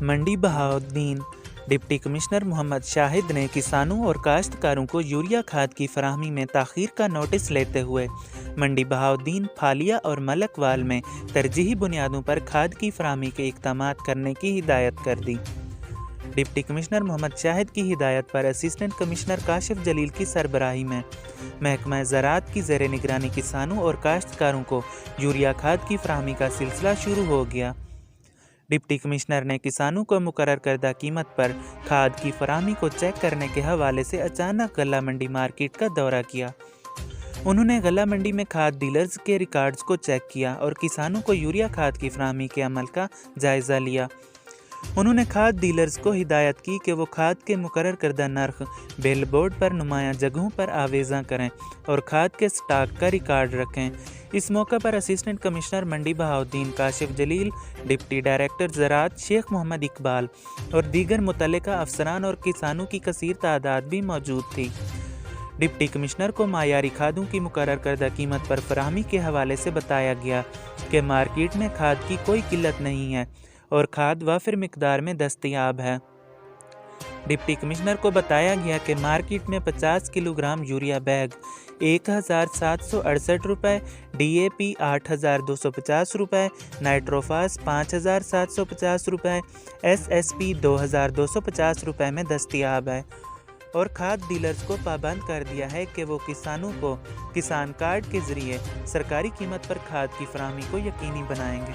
मंडी Bahauddin. Deputy commissioner Mohammad Shahid ने किसानों और काश्तकारों को यूरिया खाद की फराहमी में ताख़ीर का नोटिस लेते हुए मंडी बहाउद्दीन, फालिया और मलकवाल में तरजीही बुनियादों पर खाद की फराहमी के इक़दामात करने की हिदायत कर दी। डिप्टी कमिश्नर मोहम्मद शाहिद की हिदायत पर असिस्टेंट कमिश्नर काशिफ जलील की सरबराही में महकमा ज़राअत की ज़ेर निगरानी किसानों और काश्तकारों को यूरिया खाद की फराहमी का सिलसिला शुरू हो गया। डिप्टी कमिश्नर ने किसानों को मुकर्रर करदा कीमत पर खाद की फराहमी को चेक करने के हवाले से अचानक गल्ला मंडी मार्केट का दौरा किया। उन्होंने गल्ला मंडी में खाद डीलर्स के रिकॉर्ड्स को चेक किया और किसानों को यूरिया खाद की फराहमी के अमल का जायज़ा लिया। उन्होंने खाद डीलर्स को हिदायत की कि वो खाद के मुकर्रर करदा नर्ख बिल बोर्ड पर नुमाया जगहों पर आवेज़ा करें और खाद के स्टॉक का रिकॉर्ड रखें। इस मौके पर असिस्टेंट कमिश्नर मंडी बहाउद्दीन काशिफ जलील, डिप्टी डायरेक्टर ज़राअत शेख मोहम्मद इकबाल और दीगर मुतल्लिका अफसरान और किसानों की कसीर तादाद भी मौजूद थी। डिप्टी कमिश्नर को मायारी खादों की मुकर्रर करदा कीमत पर फराहमी के हवाले से बताया गया कि मार्केट में खाद की कोई किल्लत नहीं है और खाद वाफिर मिकदार में दस्तयाब है। डिप्टी कमिश्नर को बताया गया कि मार्केट में 50 किलोग्राम यूरिया बैग 1768 रुपये, DAP 8250 रुपये, नाइट्रोफास 5750 रुपये, SSP 2250 रुपये में दस्तयाब है और खाद डीलर्स को पाबंद कर दिया है कि वो किसानों को किसान कार्ड के ज़रिए सरकारी कीमत पर खाद की फराहमी को यकीनी बनाएंगे।